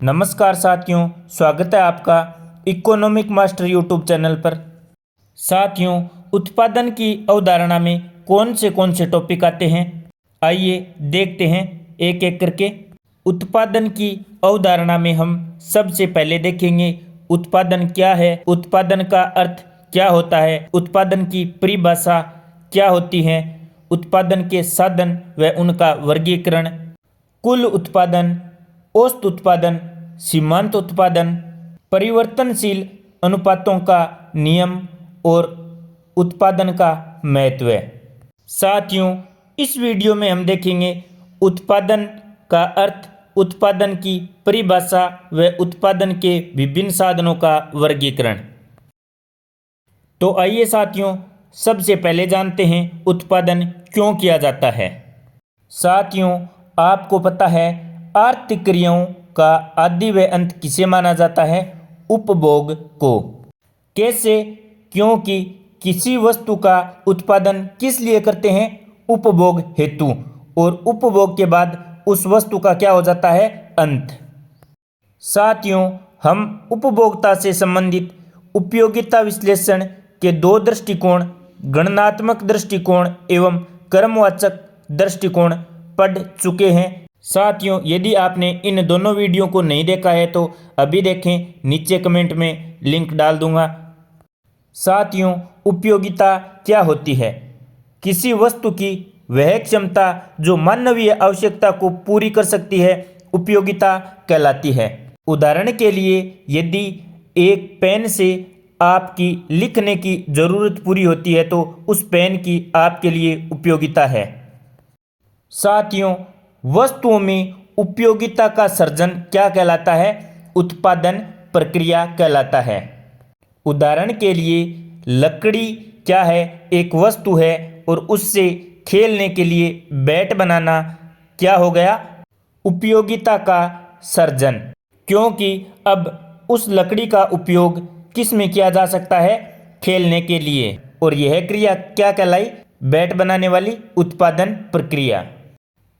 नमस्कार साथियों, स्वागत है आपका इकोनॉमिक मास्टर यूट्यूब चैनल पर। साथियों, उत्पादन की अवधारणा में कौन से टॉपिक आते हैं, आइए देखते हैं एक एक करके। उत्पादन की अवधारणा में हम सबसे पहले देखेंगे उत्पादन क्या है, उत्पादन का अर्थ क्या होता है, उत्पादन की परिभाषा क्या होती है, उत्पादन के साधन व उनका वर्गीकरण, कुल उत्पादन, औसत उत्पादन, सीमांत उत्पादन, परिवर्तनशील अनुपातों का नियम और उत्पादन का महत्व। साथियों, इस वीडियो में हम देखेंगे उत्पादन का अर्थ, उत्पादन की परिभाषा व उत्पादन के विभिन्न साधनों का वर्गीकरण। तो आइए साथियों, सबसे पहले जानते हैं उत्पादन क्यों किया जाता है। साथियों, आपको पता है आर्थिक क्रियाओं का आदि व अंत किसे माना जाता है? उपभोग को। कैसे? क्योंकि किसी वस्तु का उत्पादन किस लिए करते हैं? उपभोग हेतु। और उपभोग के बाद उस वस्तु का क्या हो जाता है? अंत। साथियों, हम उपभोक्ता से संबंधित उपयोगिता विश्लेषण के दो दृष्टिकोण, गणनात्मक दृष्टिकोण एवं कर्मवाचक दृष्टिकोण पढ़ चुके हैं। साथियों, यदि आपने इन दोनों वीडियो को नहीं देखा है तो अभी देखें, नीचे कमेंट में लिंक डाल दूंगा। साथियों, उपयोगिता क्या होती है? किसी वस्तु की वह क्षमता जो मानवीय आवश्यकता को पूरी कर सकती है उपयोगिता कहलाती है। उदाहरण के लिए, यदि एक पेन से आपकी लिखने की जरूरत पूरी होती है तो उस पेन की आपके लिए उपयोगिता है। साथियों, वस्तुओं में उपयोगिता का सर्जन क्या कहलाता है? उत्पादन प्रक्रिया कहलाता है। उदाहरण के लिए, लकड़ी क्या है? एक वस्तु है और उससे खेलने के लिए बैट बनाना क्या हो गया? उपयोगिता का सर्जन। क्योंकि अब उस लकड़ी का उपयोग किस में किया जा सकता है? खेलने के लिए। और यह क्रिया क्या कहलाई? बैट बनाने वाली उत्पादन प्रक्रिया।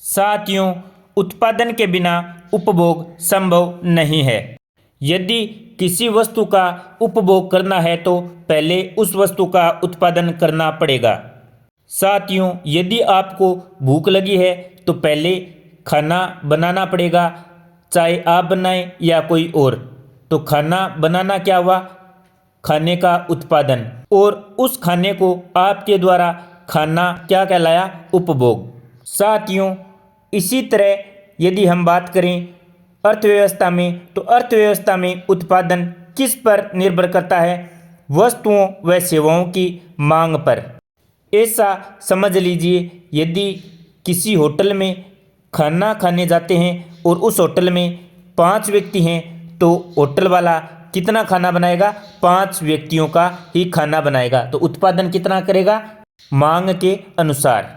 साथियों, उत्पादन के बिना उपभोग संभव नहीं है। यदि किसी वस्तु का उपभोग करना है तो पहले उस वस्तु का उत्पादन करना पड़ेगा। साथियों, यदि आपको भूख लगी है तो पहले खाना बनाना पड़ेगा, चाहे आप बनाएं या कोई और। तो खाना बनाना क्या हुआ? खाने का उत्पादन। और उस खाने को आपके द्वारा खाना क्या कहलाया? उपभोग। साथियों, इसी तरह यदि हम बात करें अर्थव्यवस्था में, तो अर्थव्यवस्था में उत्पादन किस पर निर्भर करता है? वस्तुओं व सेवाओं की मांग पर। ऐसा समझ लीजिए, यदि किसी होटल में खाना खाने जाते हैं और उस होटल में 5 व्यक्ति हैं तो होटल वाला कितना खाना बनाएगा? 5 व्यक्तियों का ही खाना बनाएगा। तो उत्पादन कितना करेगा? मांग के अनुसार।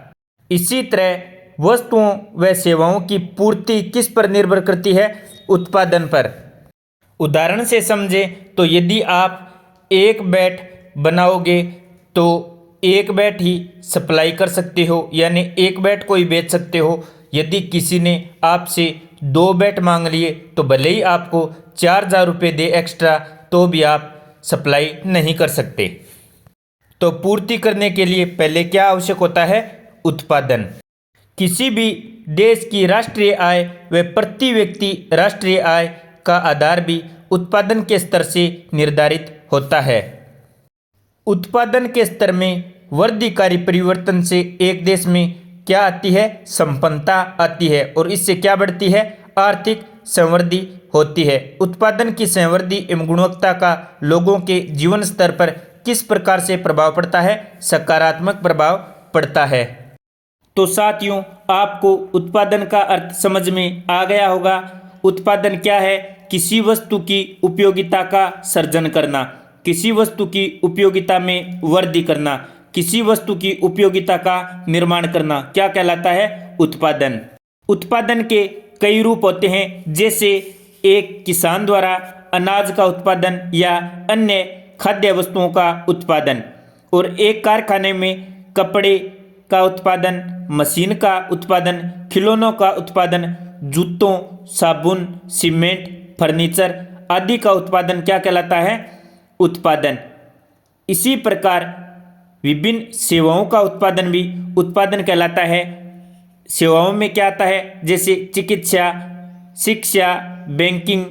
इसी तरह वस्तुओं व सेवाओं की पूर्ति किस पर निर्भर करती है? उत्पादन पर। उदाहरण से समझे तो यदि आप एक बैट बनाओगे तो एक बैट ही सप्लाई कर सकते हो, यानी एक बैट को ही बेच सकते हो। यदि किसी ने आपसे 2 बैट मांग लिए तो भले ही आपको 4,000 रुपये दे एक्स्ट्रा, तो भी आप सप्लाई नहीं कर सकते। तो पूर्ति करने के लिए पहले क्या आवश्यक होता है? उत्पादन। किसी भी देश की राष्ट्रीय आय व प्रति व्यक्ति राष्ट्रीय आय का आधार भी उत्पादन के स्तर से निर्धारित होता है। उत्पादन के स्तर में वृद्धिकारी परिवर्तन से एक देश में क्या आती है? संपन्नता आती है और इससे क्या बढ़ती है? आर्थिक समृद्धि होती है। उत्पादन की समृद्धि एवं गुणवत्ता का लोगों के जीवन स्तर पर किस प्रकार से प्रभाव पड़ता है? सकारात्मक प्रभाव पड़ता है। तो साथियों, आपको उत्पादन का अर्थ समझ में आ गया होगा। उत्पादन क्या है? किसी वस्तु की उपयोगिता का सर्जन करना, किसी वस्तु की उपयोगिता में वृद्धि करना, किसी वस्तु की उपयोगिता का निर्माण करना क्या कहलाता है? उत्पादन। उत्पादन के कई रूप होते हैं, जैसे एक किसान द्वारा अनाज का उत्पादन या अन्य खाद्य वस्तुओं का उत्पादन, और एक कारखाने में कपड़े का उत्पादन, मशीन का उत्पादन, खिलौनों का उत्पादन, जूतों, साबुन, सीमेंट, फर्नीचर आदि का उत्पादन क्या कहलाता है? उत्पादन। इसी प्रकार विभिन्न सेवाओं का उत्पादन भी उत्पादन कहलाता है। सेवाओं में क्या आता है? जैसे चिकित्सा, शिक्षा, बैंकिंग,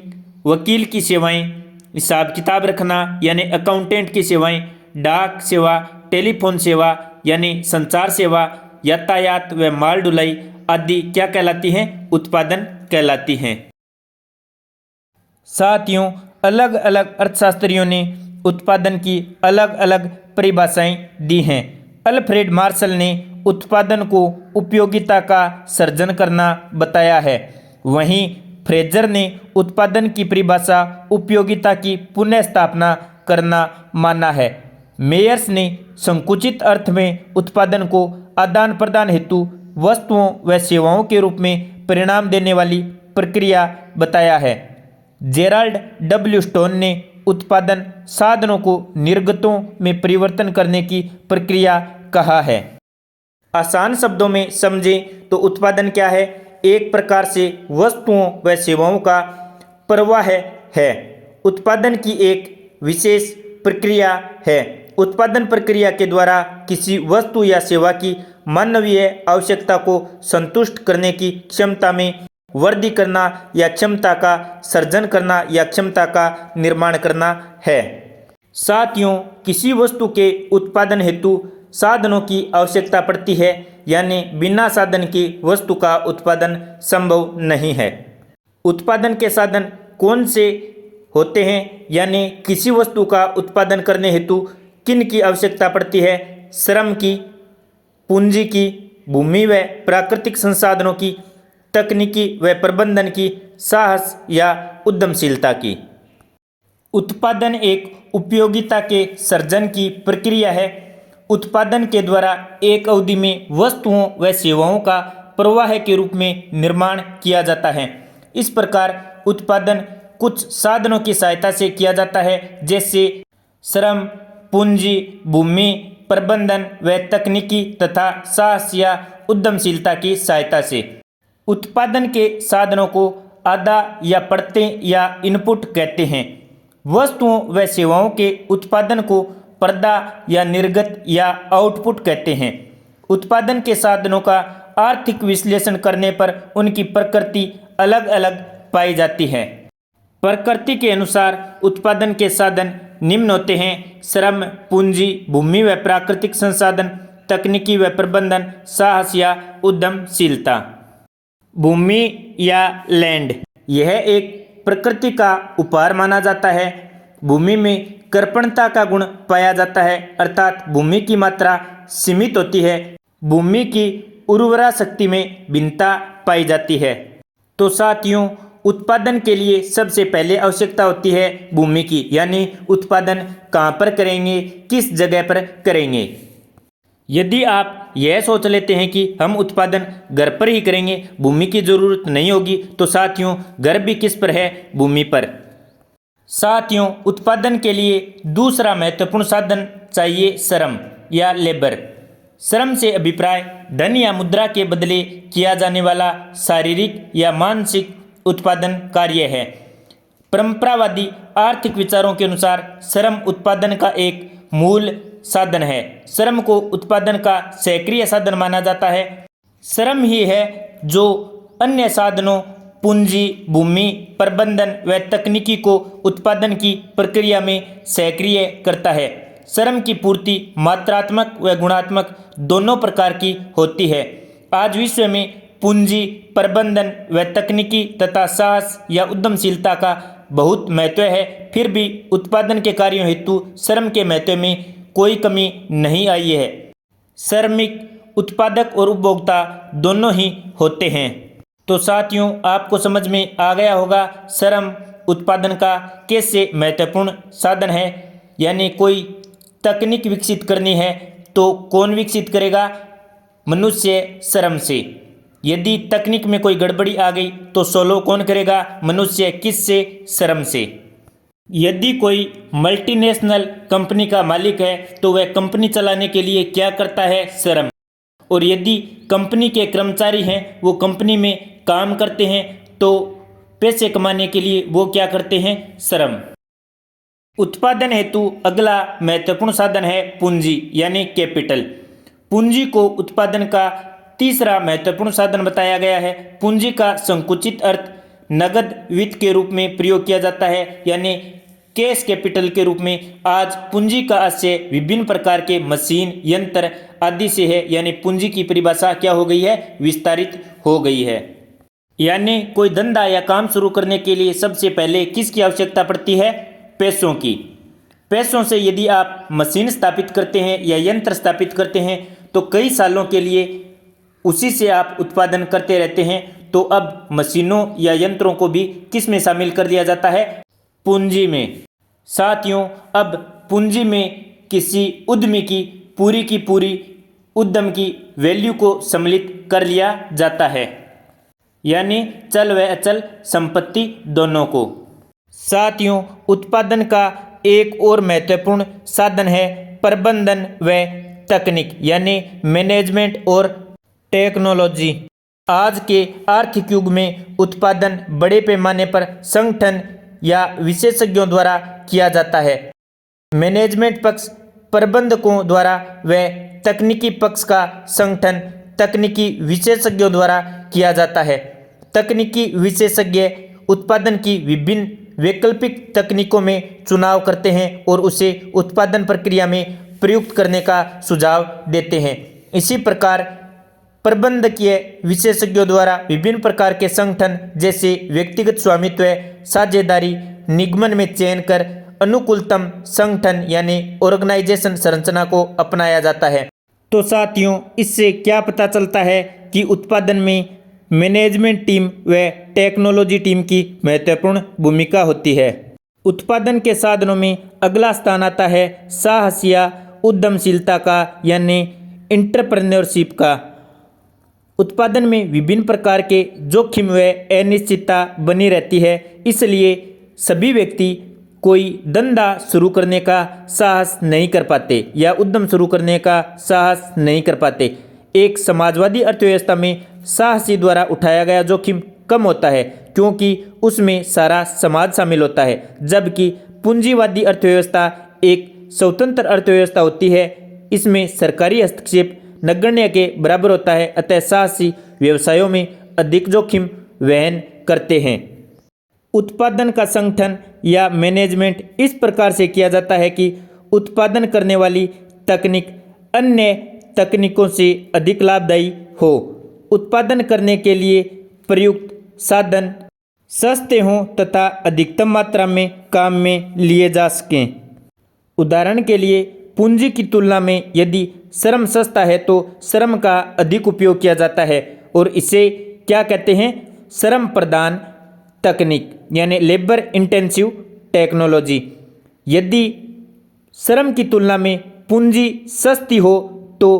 वकील की सेवाएं, हिसाब किताब रखना यानी अकाउंटेंट की सेवाएं, डाक सेवा, टेलीफोन सेवा यानी संचार सेवा, यातायात व माल ढुलाई आदि क्या कहलाती हैं? उत्पादन कहलाती हैं। साथियों, अलग अलग अर्थशास्त्रियों ने उत्पादन की अलग अलग परिभाषाएं दी हैं। अल्फ्रेड मार्शल ने उत्पादन को उपयोगिता का सृजन करना बताया है। वहीं फ्रेजर ने उत्पादन की परिभाषा उपयोगिता की पुनः स्थापना करना माना है। मेयर्स ने संकुचित अर्थ में उत्पादन को आदान प्रदान हेतु वस्तुओं व सेवाओं के रूप में परिणाम देने वाली प्रक्रिया बताया है। जेराल्ड डब्ल्यू स्टोन ने उत्पादन साधनों को निर्गतों में परिवर्तन करने की प्रक्रिया कहा है। आसान शब्दों में समझें तो उत्पादन क्या है? एक प्रकार से वस्तुओं व सेवाओं का प्रवाह है। उत्पादन की एक विशेष प्रक्रिया है। उत्पादन प्रक्रिया के द्वारा किसी वस्तु या सेवा की मानवीय आवश्यकता को संतुष्ट करने की क्षमता में वृद्धि करना या क्षमता का सृजन करना या क्षमता का निर्माण करना है। साथियों, किसी वस्तु के उत्पादन हेतु साधनों की आवश्यकता पड़ती है, यानी बिना साधन की वस्तु का उत्पादन संभव नहीं है। उत्पादन के साधन कौन से होते हैं, यानी किसी वस्तु का उत्पादन करने हेतु किन की आवश्यकता पड़ती है? श्रम की, पूंजी की, भूमि व प्राकृतिक संसाधनों की, तकनीकी व प्रबंधन की, साहस या उद्यमशीलता की। उत्पादन एक उपयोगिता के सृजन की प्रक्रिया है। उत्पादन के द्वारा एक अवधि में वस्तुओं व सेवाओं का प्रवाह के रूप में निर्माण किया जाता है। इस प्रकार उत्पादन कुछ साधनों की सहायता से किया जाता है, जैसे श्रम, पूंजी, भूमि, प्रबंधन व तकनीकी तथा साहस या उद्यमशीलता की सहायता से। उत्पादन के साधनों को आधा या परतें या इनपुट कहते हैं। वस्तुओं व सेवाओं के उत्पादन को पर्दा या निर्गत या आउटपुट कहते हैं। उत्पादन के साधनों का आर्थिक विश्लेषण करने पर उनकी प्रकृति अलग अलग पाई जाती है। प्रकृति के अनुसार उत्पादन के साधन निम्न होते हैं: श्रम, पूंजी, भूमि व प्राकृतिक संसाधन, तकनीकी व प्रबंधन, साहस या उद्यमशीलता। भूमि या लैंड, यह एक प्रकृति का उपहार माना जाता है। भूमि में कृपणता का गुण पाया जाता है, अर्थात भूमि की मात्रा सीमित होती है। भूमि की उर्वरा शक्ति में भिन्नता पाई जाती है। तो साथियों, उत्पादन के लिए सबसे पहले आवश्यकता होती है भूमि की, यानी उत्पादन कहाँ पर करेंगे, किस जगह पर करेंगे। यदि आप यह सोच लेते हैं कि हम उत्पादन घर पर ही करेंगे, भूमि की जरूरत नहीं होगी, तो साथियों घर भी किस पर है? भूमि पर। साथियों, उत्पादन के लिए दूसरा महत्वपूर्ण साधन चाहिए श्रम या लेबर। श्रम से अभिप्राय धन या मुद्रा के बदले किया जाने वाला शारीरिक या मानसिक उत्पादन कार्य है। परंपरावादी आर्थिक विचारों के अनुसार श्रम उत्पादन का एक मूल साधन है। श्रम को उत्पादन का सक्रिय साधन माना जाता है। श्रम ही है जो अन्य साधनों पूंजी, भूमि, प्रबंधन व तकनीकी को उत्पादन की प्रक्रिया में सक्रिय करता है। श्रम की पूर्ति मात्रात्मक व गुणात्मक दोनों प्रकार की होती है। आज विश्व में पूंजी, प्रबंधन व तकनीकी तथा साहस या उद्यमशीलता का बहुत महत्व है। फिर भी उत्पादन के कार्यों हेतु श्रम के महत्व में कोई कमी नहीं आई है। श्रमिक उत्पादक और उपभोक्ता दोनों ही होते हैं। तो साथियों, आपको समझ में आ गया होगा श्रम उत्पादन का कैसे महत्वपूर्ण साधन है। यानी कोई तकनीक विकसित करनी है तो कौन विकसित करेगा? मनुष्य श्रम से। यदि तकनीक में कोई गड़बड़ी आ गई तो सोल्व कौन करेगा? मनुष्य। किससे? श्रम से। यदि कोई मल्टीनेशनल कंपनी का मालिक है तो वह कंपनी चलाने के लिए क्या करता है? श्रम। और यदि कंपनी के कर्मचारी हैं, वो कंपनी में काम करते हैं, तो पैसे कमाने के लिए वो क्या करते हैं? श्रम। उत्पादन हेतु अगला महत्वपूर्ण साधन है पूंजी यानी कैपिटल। पूंजी को उत्पादन का तीसरा महत्वपूर्ण साधन बताया गया है। पूंजी का संकुचित अर्थ नगद वित्त के रूप में प्रयोग किया जाता है यानी कैश कैपिटल के रूप में। आज पूंजी का आशय विभिन्न प्रकार के मशीन, यंत्र आदि से है यानी पूंजी की परिभाषा क्या हो गई है? विस्तारित हो गई है। यानी कोई धंधा या काम शुरू करने के लिए सबसे पहले किसकी आवश्यकता पड़ती है? पैसों की। पैसों से यदि आप मशीन स्थापित करते हैं या यंत्र स्थापित करते हैं तो कई सालों के लिए उसी से आप उत्पादन करते रहते हैं। तो अब मशीनों या यंत्रों को भी किस में शामिल कर दिया जाता है? पूंजी में। साथियों, अब पूंजी में किसी उद्यमी की पूरी उद्यम की वैल्यू को सम्मिलित कर लिया जाता है यानी चल व अचल संपत्ति दोनों को। साथियों, उत्पादन का एक और महत्वपूर्ण साधन है प्रबंधन व तकनीक यानी मैनेजमेंट और टेक्नोलॉजी। आज के आर्थिक युग में उत्पादन बड़े पैमाने पर संगठन या विशेषज्ञों द्वारा किया जाता है। मैनेजमेंट पक्ष प्रबंधकों द्वारा व तकनीकी पक्ष का संगठन तकनीकी विशेषज्ञों द्वारा किया जाता है। तकनीकी विशेषज्ञ उत्पादन की विभिन्न वैकल्पिक तकनीकों में चुनाव करते हैं और उसे उत्पादन प्रक्रिया में प्रयुक्त करने का सुझाव देते हैं। इसी प्रकार प्रबंधकीय विशेषज्ञों द्वारा विभिन्न प्रकार के संगठन जैसे व्यक्तिगत स्वामित्व, साझेदारी, निगमन में चयन कर अनुकूलतम संगठन यानी ऑर्गेनाइजेशन संरचना को अपनाया जाता है। तो साथियों, इससे क्या पता चलता है कि उत्पादन में मैनेजमेंट टीम व टेक्नोलॉजी टीम की महत्वपूर्ण भूमिका होती है। उत्पादन के साधनों में अगला स्थान आता है साहस या उद्यमशीलता का यानी एंटरप्रेन्योरशिप का। उत्पादन में विभिन्न प्रकार के जोखिम व अनिश्चितता बनी रहती है, इसलिए सभी व्यक्ति कोई धंधा शुरू करने का साहस नहीं कर पाते या उद्यम शुरू करने का साहस नहीं कर पाते। एक समाजवादी अर्थव्यवस्था में साहसी द्वारा उठाया गया जोखिम कम होता है क्योंकि उसमें सारा समाज शामिल होता है, जबकि पूंजीवादी अर्थव्यवस्था एक स्वतंत्र अर्थव्यवस्था होती है। इसमें सरकारी हस्तक्षेप नगण्य के बराबर होता है, अतः साहसी व्यवसायों में अधिक जोखिम वहन करते हैं। उत्पादन का संगठन या मैनेजमेंट इस प्रकार से किया जाता है कि उत्पादन करने वाली तकनीक अन्य तकनीकों से अधिक लाभदायी हो। उत्पादन करने के लिए प्रयुक्त साधन सस्ते हों तथा अधिकतम मात्रा में काम में लिए जा सकें। उदाहरण के लिए पूंजी की तुलना में यदि श्रम सस्ता है तो श्रम का अधिक उपयोग किया जाता है और इसे क्या कहते हैं? श्रम प्रधान तकनीक यानी लेबर इंटेंसिव टेक्नोलॉजी। यदि श्रम की तुलना में पूंजी सस्ती हो तो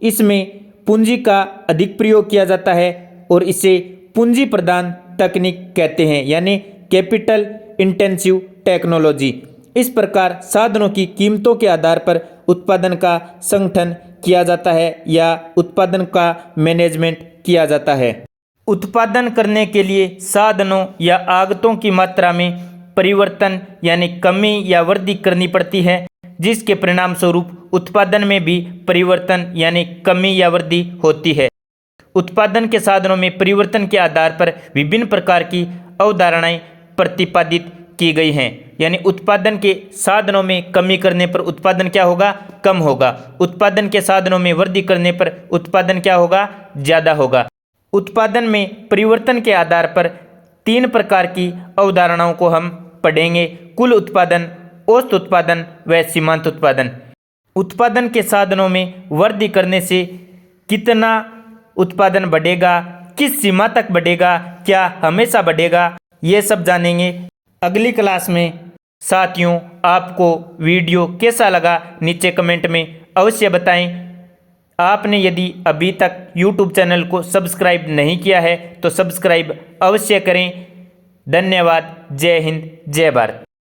इसमें पूंजी का अधिक प्रयोग किया जाता है और इसे पूंजी प्रधान तकनीक कहते हैं यानी कैपिटल इंटेंसिव टेक्नोलॉजी। इस प्रकार साधनों की कीमतों के आधार पर उत्पादन का संगठन किया जाता है या उत्पादन का मैनेजमेंट किया जाता है। उत्पादन करने के लिए साधनों या आगतों की मात्रा में परिवर्तन यानी कमी या वृद्धि करनी पड़ती है, जिसके परिणाम स्वरूप उत्पादन में भी परिवर्तन यानी कमी या वृद्धि होती है। उत्पादन के साधनों में परिवर्तन के आधार पर विभिन्न प्रकार की अवधारणाएं प्रतिपादित की गई हैं, यानी उत्पादन के साधनों में कमी करने पर उत्पादन क्या होगा? कम होगा। उत्पादन के साधनों में वृद्धि करने पर उत्पादन क्या होगा? ज़्यादा होगा। उत्पादन में परिवर्तन के आधार पर 3 प्रकार की अवधारणाओं को हम पढ़ेंगे: कुल उत्पादन, औसत उत्पादन व सीमांत उत्पादन। उत्पादन के साधनों में वृद्धि करने से कितना उत्पादन बढ़ेगा, किस सीमा तक बढ़ेगा, क्या हमेशा बढ़ेगा, ये सब जानेंगे अगली क्लास में। साथियों, आपको वीडियो कैसा लगा नीचे कमेंट में अवश्य बताएं। आपने यदि अभी तक YouTube चैनल को सब्सक्राइब नहीं किया है तो सब्सक्राइब अवश्य करें। धन्यवाद। जय हिंद, जय भारत।